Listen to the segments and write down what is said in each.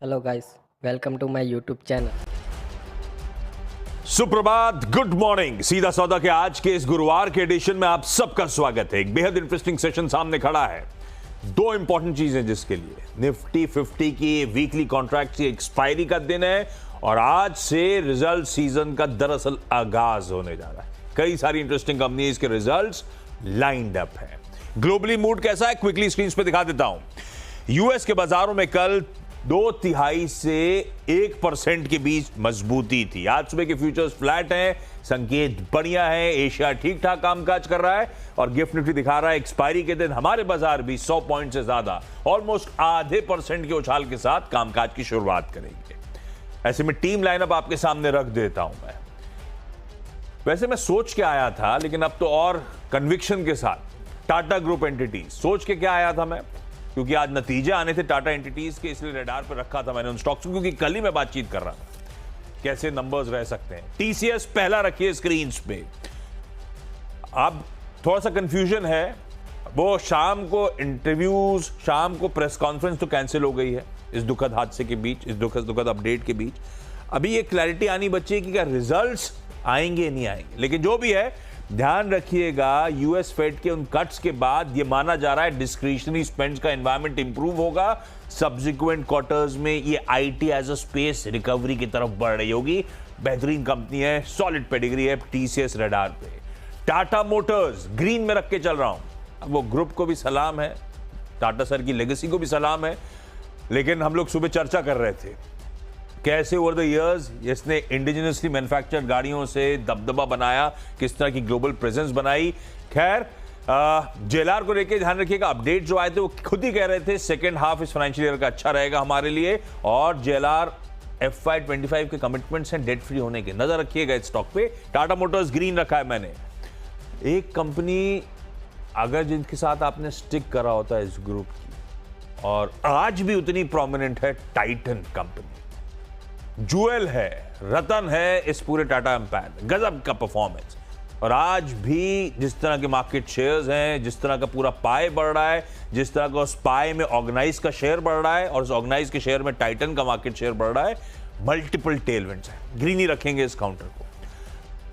Hello guys, welcome to my YouTube channel. सुप्रभात, good morning. सीधा सौदा के आज के इस गुरुवार के एडिशन में आप सबका स्वागत है। एक बेहद इंटरेस्टिंग सेशन सामने खड़ा है। दो इंपॉर्टेंट चीजें जिसके लिए निफ्टी 50 की वीकली कॉन्ट्रैक्ट की एक्सपायरी का दिन है और आज से रिजल्ट सीजन का दरअसल आगाज होने जा रहा है। कई सारी इंटरेस्टिंग कंपनीज के रिजल्ट्स लाइंड अप है। ग्लोबली मूड कैसा है क्विकली स्क्रीन पे दिखा देता हूं। यूएस के बाजारों में कल 2/3 से 1% के बीच मजबूती थी। आज सुबह के फ्यूचर्स फ्लैट हैं, संकेत बढ़िया है। एशिया ठीक ठाक कामकाज कर रहा है और गिफ्ट निफ्टी दिखा रहा है एक्सपायरी के दिन हमारे बाजार भी 100 पॉइंट से ज्यादा, ऑलमोस्ट आधे % के उछाल के साथ कामकाज की शुरुआत करेंगे। ऐसे में टीम लाइनअप आपके सामने रख देता हूं मैं। वैसे मैं सोच के आया था, लेकिन अब तो और कन्विक्शन के साथ टाटा ग्रुप एंटिटीज सोच के क्या आया था मैं, क्योंकि आज नतीजे आने थे टाटा एंटिटीज के, इसलिए रडार पर रखा था मैंने उन स्टॉक्स को, क्योंकि कल ही मैं बातचीत कर रहा था कैसे नंबर्स रह सकते हैं। टीसीएस पहला रखिए स्क्रीन पे। अब थोड़ा सा कंफ्यूजन है, वो शाम को इंटरव्यूज, शाम को प्रेस कॉन्फ्रेंस तो कैंसिल हो गई है इस दुखद हादसे के बीच, इस दुखद अपडेट के बीच। अभी ये क्लैरिटी आनी बची है कि क्या रिजल्ट्स आएंगे नहीं आएंगे। लेकिन जो भी है, ध्यान रखिएगा यूएस फेड के उन कट्स के बाद ये माना जा रहा है डिस्क्रिशनरी स्पेंड्स का एनवायरनमेंट इंप्रूव होगा। सब्सिक्वेंट क्वार्टर्स में ये IT as a space recovery की तरफ बढ़ रही होगी। बेहतरीन कंपनी है, सॉलिड पेडिग्री है टीसीएस रडार पे। टाटा मोटर्स ग्रीन में रख के चल रहा हूं। अब वो ग्रुप को भी सलाम है, टाटा सर की लेगेसी को भी सलाम है, लेकिन हम लोग सुबह चर्चा कर रहे थे कैसे ओवर द इयर्स इसने इंडिजिनसली मैन्युफैक्चर्ड गाड़ियों से दबदबा बनाया, किस तरह की ग्लोबल प्रेजेंस बनाई। खैर, जेएलआर को लेके ध्यान रखिएगा, अपडेट जो आए थे वो खुद ही कह रहे थे सेकेंड हाफ इस फाइनेंशियल ईयर का अच्छा रहेगा हमारे लिए, और जेएलआर FY25 के कमिटमेंट्स हैं डेट फ्री होने के। नजर रखिएगा इस स्टॉक पे। टाटा मोटर्स ग्रीन रखा है मैंने। एक कंपनी अगर जिनके साथ आपने स्टिक करा होता है इस ग्रुप की और आज भी उतनी प्रोमिनेंट है, टाइटन कंपनी। जूएल है, रतन है इस पूरे टाटा एम्पायर में, गजब का परफॉर्मेंस। और आज भी जिस तरह के मार्केट शेयर्स हैं, जिस तरह का पूरा पाए बढ़ रहा है, जिस तरह का उस पाए में ऑर्गेनाइज का शेयर बढ़ रहा है और उस ऑर्गेनाइज के शेयर में टाइटन का मार्केट शेयर बढ़ रहा है, मल्टीपल टेलविंड्स हैं। ग्रीन ही रखेंगे इस काउंटर को।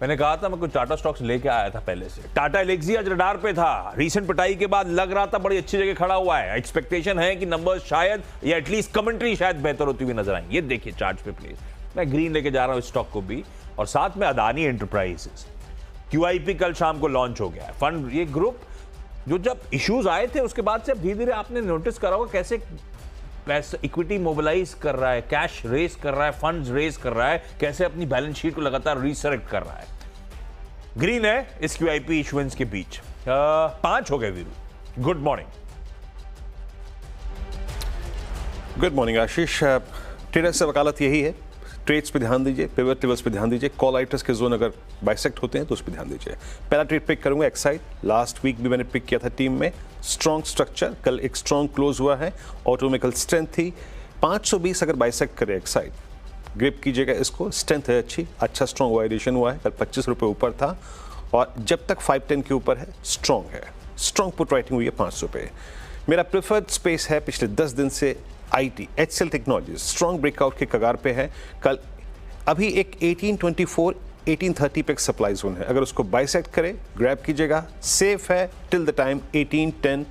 मैंने कहा था मैं कुछ टाटा स्टॉक्स लेके आया था पहले से। टाटा एलेक्सी आज रडार पे था, रीसेंट पिटाई के बाद लग रहा था बड़ी अच्छी जगह खड़ा हुआ है। एक्सपेक्टेशन है कि नंबर्स शायद या एटलीस्ट कमेंट्री शायद बेहतर होती हुई नजर आएंगी। ये देखिए चार्ट पे प्लीज, मैं ग्रीन लेके जा रहा हूं इस स्टॉक को भी। और साथ में अदानी एंटरप्राइजेस, QIP कल शाम को लॉन्च हो गया है। फंड, ये ग्रुप जो जब इश्यूज आए थे उसके बाद से अब धीरे धीरे आपने नोटिस करा होगा कैसे पैसा इक्विटी मोबिलाइज कर रहा है, कैश रेस कर रहा है, फंड्स रेस कर रहा है, कैसे अपनी बैलेंस शीट को लगातार रीसेलेक्ट कर रहा है। ग्रीन है इस QIP इश्यूएंस के बीच। 5 हो गए Veeru. Good morning. Good morning Ashish. Trader से वकालत यही है, ट्रेड्स पे ध्यान दीजिए, पिवट टेबल्स पे ध्यान दीजिए, कॉल आइटर्स के जोन अगर बाइसेक्ट होते हैं तो उस पर ध्यान दीजिए। पहला ट्रेड पिक करूंगा एक्साइड। लास्ट वीक भी मैंने पिक किया था टीम में। स्ट्रॉन्ग स्ट्रक्चर, कल एक स्ट्रॉन्ग क्लोज हुआ है। ऑटो में कल स्ट्रेंथ थी। 520 अगर बाइसेक्ट करे एक्साइड, ग्रिप कीजिएगा इसको। स्ट्रेंथ है अच्छी, अच्छा स्ट्रॉन्ग वाइडेशन हुआ है, कल 25 रुपये ऊपर था और जब तक 510 के ऊपर है स्ट्रॉन्ग है। स्ट्रॉन्ग पुट राइटिंग हुई है 500 पे। मेरा प्रेफर्ड स्पेस है पिछले 10 दिन से IT, HCL technologies strong breakout के कगार पे है। कल अभी एक 1824 1830 पे एक सप्लाई जोन है, अगर उसको बाइसेक्ट करे ग्रैब कीजिएगा। सेफ है टिल द टाइम 1810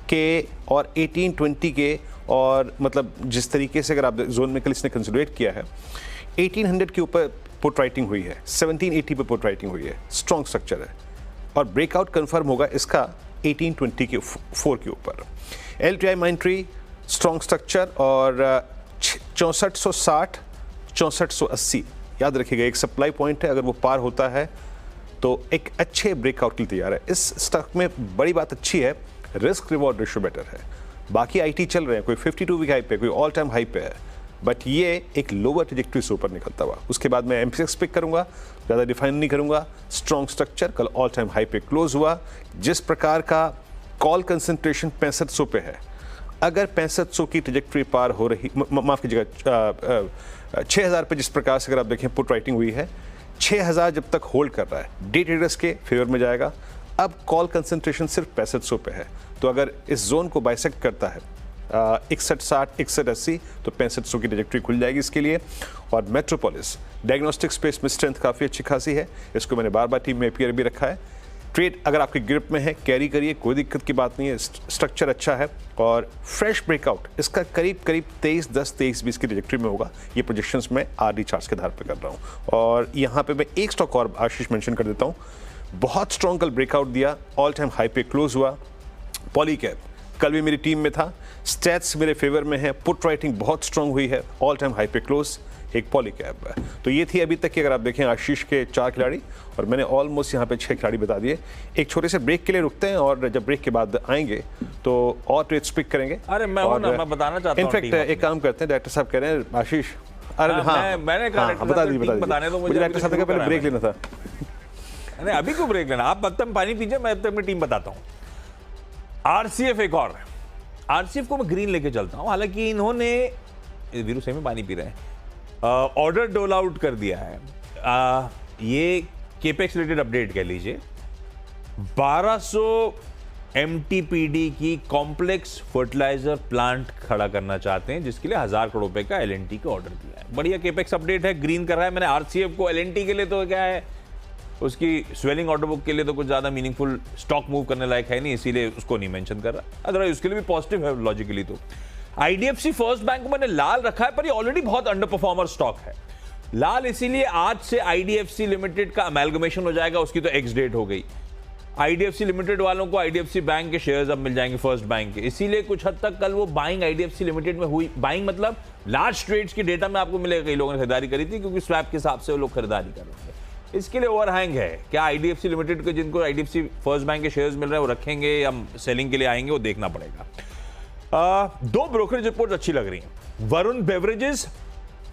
के और 1820 के, और मतलब जिस तरीके से अगर आप जोन में कल इसने कंसिडरेट किया है 1800 के ऊपर पुट राइटिंग हुई है, 1780 पे पुट राइटिंग हुई है। स्ट्रॉन्ग स्ट्रक्चर है और ब्रेकआउट कंफर्म होगा इसका 1820 के 4 के ऊपर। LTI माइंट्री स्ट्रॉन्ग स्ट्रक्चर और 6460 6480 याद रखिएगा एक सप्लाई पॉइंट है, अगर वो पार होता है तो एक अच्छे ब्रेकआउट के लिए तैयार है। इस स्टॉक में बड़ी बात अच्छी है, रिस्क रिवॉर्ड रेशियो बेटर है। बाकी IT चल रहे हैं, कोई 52 वीक हाई पे, कोई ऑल टाइम हाई पे है, बट ये एक लोअर ट्रैजेक्टरी से ऊपर निकलता हुआ। उसके बाद मैं MCX पिक करूंगा, ज़्यादा डिफाइन नहीं करूंगा। स्ट्रॉन्ग स्ट्रक्चर, कल ऑल टाइम हाई पे क्लोज हुआ। जिस प्रकार का कॉल कंसंट्रेशन 6500 पे है, अगर 6500 की ट्रैजेक्टरी पार हो रही, माफ कीजिएगा 6000 पे जिस प्रकार से अगर आप देखें पुट राइटिंग हुई है, 6000 जब तक होल्ड कर रहा है डे ट्रेडर्स के फेवर में जाएगा। अब कॉल कंसंट्रेशन सिर्फ 6500 पे है, तो अगर इस जोन को बाइसेक्ट करता है 61.60, 61.80, तो 6500 की ट्रैजेक्टरी खुल जाएगी इसके लिए। और मेट्रोपोलिस डायग्नोस्टिक स्पेस में स्ट्रेंथ काफ़ी अच्छी खासी है, इसको मैंने बार बार टीम में एपीआर भी रखा है। ट्रेड अगर आपके ग्रिप में है कैरी करिए, कोई दिक्कत की बात नहीं है, स्ट्रक्चर अच्छा है और फ्रेश ब्रेकआउट इसका करीब 23.10, 23.20 की ट्रैजेक्टरी में होगा। ये प्रोजेक्शंस मैं आरडी चार्ट्स के आधार पर कर रहा हूँ। और यहाँ पे मैं एक स्टॉक और आशीष मेंशन कर देता हूँ, बहुत स्ट्रॉन्ग कल ब्रेकआउट दिया, ऑल टाइम हाई पे क्लोज हुआ। पॉलीकैब कल भी मेरी टीम में था, स्टैट्स मेरे फेवर में है, पुट राइटिंग बहुत स्ट्रॉन्ग हुई है, ऑल टाइम हाई पे क्लोज एक पॉलीकैब है। तो ये थी अभी तक की, अगर आप देखें आशीष के 4 खिलाड़ी और मैंने ऑलमोस्ट यहाँ पे 6 खिलाड़ी बता दिए। एक छोटे से ब्रेक के लिए रुकते हैं और जब ब्रेक के बाद आएंगे तो और ट्रेड्स पिक करेंगे। अरे मैं बताना चाहता हूँ, इनफैक्ट एक काम करते हैं, डायरेक्टर साहब कह रहे हैं आशीष, अरे मैंने कहा बता दीजिए, मुझे डायरेक्टर साहब का पहले ब्रेक लेना था। नहीं अभी क्यों ब्रेक लेना, आप तब पानी पीजिए, मैं तब अपनी टीम बताता हूँ। आरसीएफ एक और, आरसीएफ को मैं ग्रीन लेके चलता हूँ, हालांकि इन्होंने वीरू सही में पानी पी रहे हैं, ऑर्डर डोल आउट कर दिया है। ये केपेक्स रिलेटेड अपडेट कह लीजिए, 1200 एमटीपीडी की कॉम्प्लेक्स फर्टिलाइजर प्लांट खड़ा करना चाहते हैं, जिसके लिए 1000 करोड़ रुपए का एलएनटी का ऑर्डर दिया है। बढ़िया केपेक्स अपडेट है, ग्रीन कर रहा है। मैंने आरसीएफ को एलएनटी के लिए तो क्या है, उसकी स्वेलिंग ऑर्डर बुक के लिए तो कुछ ज्यादा मीनिंगफुल स्टॉक मूव करने लायक है नहीं, इसीलिए उसको नहीं मेंशन कर रहा। अदरवाइज उसके लिए भी पॉजिटिव है लॉजिकली। तो आईडीएफसी फर्स्ट बैंक को मैंने लाल रखा है, पर ये ऑलरेडी बहुत अंडर परफॉर्मर स्टॉक है। लाल इसीलिए आज से आईडीएफसी लिमिटेड का अमेलगमेशन हो जाएगा, उसकी तो एक्स डेट हो गई। आईडीएफसी लिमिटेड वालों को आईडीएफसी बैंक के शेयर्स अब मिल जाएंगे फर्स्ट बैंक के, इसीलिए कुछ हद तक कल वो बाइंग आईडीएफसी लिमिटेड में हुई। बाइंग मतलब लार्ज ट्रेड्स की डेटा में आपको मिलेगा, कई लोगों ने खरीदारी करी थी क्योंकि स्वैप के हिसाब से वो लोग खरीदारी कर रहे थे। इसके लिए ओवरहैंग है। क्या आईडीएफसी लिमिटेड के जिनको आईडीएफसी फर्स्ट बैंक के शेयर्स मिल रहे हैं वो रखेंगे या सेलिंग के लिए आएंगे, वो देखना पड़ेगा। 2 ब्रोकरेज रिपोर्ट अच्छी लग रही हैं। वरुण बेवरेजेस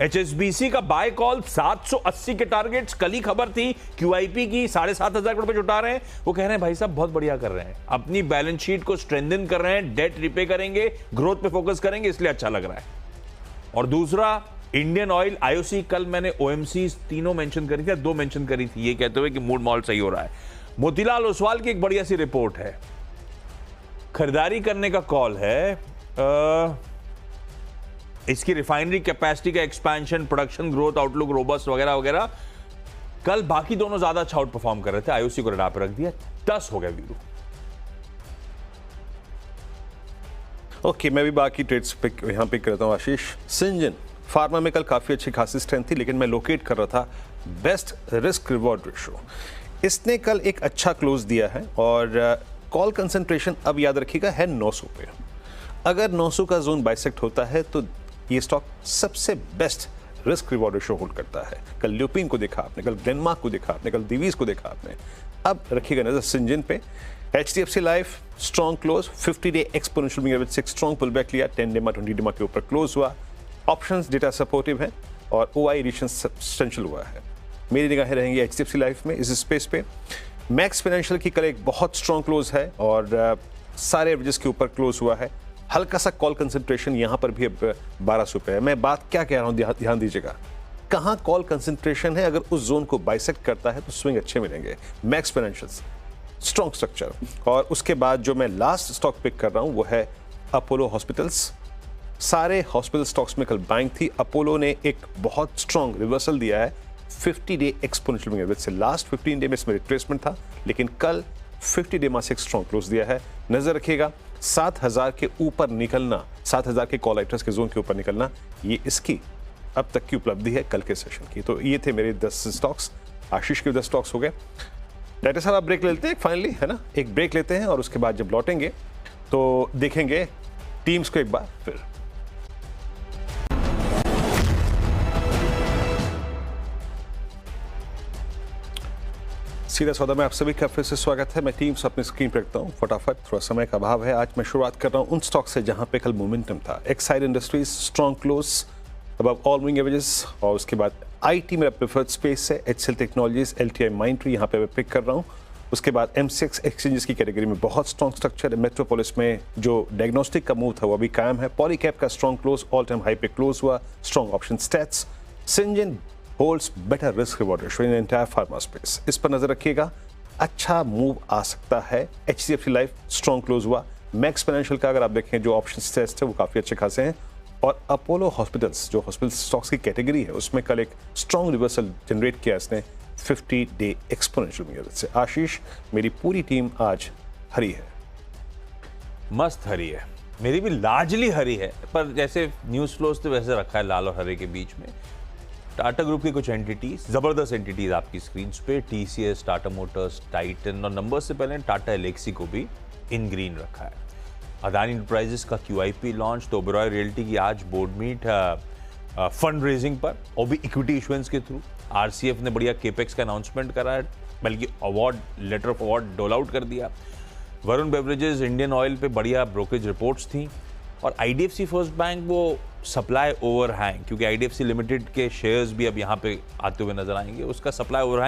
एचएसबीसी का बाय कॉल 780 के टारगेट्स, कल ही खबर थी क्यूआईपी की 7,500 करोड़ रुपए जुटा रहे हैं। वो कह रहे हैं भाई साहब बहुत बढ़िया कर रहे हैं, अपनी बैलेंस शीट को स्ट्रेंथन कर रहे हैं, डेट रिपे करेंगे, ग्रोथ पे फोकस करेंगे, इसलिए अच्छा लग रहा है। और दूसरा इंडियन ऑयल, आईओसी, कल मैंने ओएमसी तीनों मेंशन करी थी, 2 मेंशन करी थी, ये कहते हुए कि मूड मॉल सही हो रहा है। मोतीलाल ओसवाल की एक बढ़िया सी रिपोर्ट है, खरीदारी करने का कॉल है। इसकी रिफाइनरी कैपेसिटी का expansion, production growth outlook robust वगैरह वगैरह। कल बाकी दोनों ज्यादा अच्छा आउट परफॉर्म कर रहे थे, आईओसी को रडार पर रख दिया, 10 हो गया वीरू। ओके, मैं भी बाकी ट्रेड्स पिक यहाँ पिक करता हूँ आशीष। सिंजन फार्मा में कल काफ़ी अच्छी खासी स्ट्रेंथ थी, लेकिन मैं लोकेट कर रहा था बेस्ट रिस्क रिवॉर्ड रेशो। इसने कल एक अच्छा क्लोज दिया है और कॉल कंसंट्रेशन अब याद रखिएगा है 900 पे। अगर 900 का जोन बाइसेक्ट होता है तो ये स्टॉक सबसे best risk reward ratio hold करता है। कल ल्यूपिन को देखा आपने, कल डेनमार्क को देखा आपने, कल दिवीज को देखा आपने। अब रखिएगा नजर सिंजन पे। HDFC life strong close, 50 day exponential moving average से स्ट्रॉन्ग पुल बैक लिया, 10 डे 20 डे के ऊपर क्लोज हुआ। ऑप्शंस डेटा सपोर्टिव है और ओआई एडिशन सब्सटेंशियल हुआ है। मेरी निगाहें रहेंगी एचडीएफसी लाइफ में इस स्पेस पे। मैक्स फाइनेंशियल की कल एक बहुत स्ट्रॉन्ग क्लोज है और सारे एवरेजेस के ऊपर क्लोज हुआ है। हल्का सा कॉल कंसंट्रेशन यहाँ पर भी अब 1200 पे है। मैं बात क्या कह रहा हूँ ध्यान दीजिएगा, कहाँ कॉल कंसंट्रेशन है, अगर उस जोन को बाइसेक्ट करता है तो स्विंग अच्छे मिलेंगे। Max financials strong structure. और उसके बाद जो मैं लास्ट स्टॉक पिक कर रहा हूँ वो है अपोलो हॉस्पिटल्स। सारे हॉस्पिटल स्टॉक्स में कल बाइंग थी, अपोलो ने एक बहुत स्ट्रॉन्ग रिवर्सल दिया है 50 डे एक्सपोनेंशियल मूविंग एवरेज से। लास्ट 15 डे में इसमें रिट्रेसमेंट था, लेकिन कल 50 डे मासिक स्ट्रॉन्ग क्लोज दिया है। नजर रखिएगा 7000 के ऊपर निकलना, 7000 के कॉल राइटर्स के जोन के ऊपर निकलना, ये इसकी अब तक की उपलब्धि है कल के सेशन की। तो ये थे मेरे 10 स्टॉक्स, आशीष के 10 स्टॉक्स हो गए। डायरेक्टर साहब आप ब्रेक लेते हैं फाइनली, है ना, एक ब्रेक लेते हैं और उसके बाद जब लौटेंगे तो देखेंगे टीम्स को एक बार फिर। सीधा सौदा में आप सभी का फिर से स्वागत है। मैं टीम्स अपनी स्क्रीन पर रखता हूँ फटाफट, थोड़ा समय का अभाव है। आज मैं शुरुआत कर रहा हूँ उन स्टॉक से जहां पे कल मोमेंटम था। Exide industries strong close above all moving averages, और उसके बाद आईटी मेरा प्रेफर्ड स्पेस है। एचसीएल टेक्नोलॉजीज, एलटीआई माइंट्री यहाँ पे मैं पिक कर रहा हूँ। उसके बाद एमसीएक्स एक्सचेंजेस की कैटेगरी में बहुत स्ट्रॉन्ग स्ट्रक्चर है। मेट्रोपोलिस में जो डायग्नोस्टिक का मूव था वो अभी कायम है। पॉलीकैप का strong close, all time high पे क्लोज हुआ, strong option stats. Syngene holds better risk reward ratio in entire pharma space, इस पर नजर रखिएगा। अच्छा मूव आ सकता है। एचडीएफसी लाइफ स्ट्रॉन्ग क्लोज हुआ, मैक्स फाइनेंशियल का अगर आप देखें जो ऑप्शन टेस्ट है वो काफ़ी अच्छे खासे हैं, और अपोलो हॉस्पिटल्स जो हॉस्पिटल स्टॉक्स की कैटेगरी है उसमें कल एक स्ट्रॉन्ग रिवर्सल जनरेट किया इसने 50-डे एक्सपोनेंशियल की मदद से। आशीष, मेरी पूरी टीम आज हरी है। मस्त हरी है, मेरी भी लार्जली हरी है, पर जैसे न्यूज़ फ्लोज तो वैसे रखा है लाल और हरे के बीच में। टाटा ग्रुप की कुछ एंटिटीज, जबरदस्त एंटिटीज आपकी स्क्रीन पे, TCS, टाटा मोटर्स, टाइटन, और नंबर से पहले टाटा एलेक्सी को भी इन ग्रीन रखा है। अदानी इंटरप्राइजेस का QIP लॉन्च, तो ओबेरॉय रियल्टी की आज बोर्ड मीट फंड रेजिंग पर, और भी इक्विटी इशुएंस के थ्रू। RCF ने बढ़िया केपेक्स का अनाउंसमेंट करा है, बल्कि अवार्ड लेटर ऑफ अवार्ड डोल आउट कर दिया। वरुण बेवरेजेस, इंडियन ऑयल पे बढ़िया ब्रोकरेज रिपोर्ट्स थी, और IDFC फर्स्ट बैंक वो सप्लाई ओवरहैंग, क्योंकि IDFC लिमिटेड के शेयर्स भी अब यहाँ पे आते हुए नजर आएंगे, उसका सप्लाई ओवरहैंग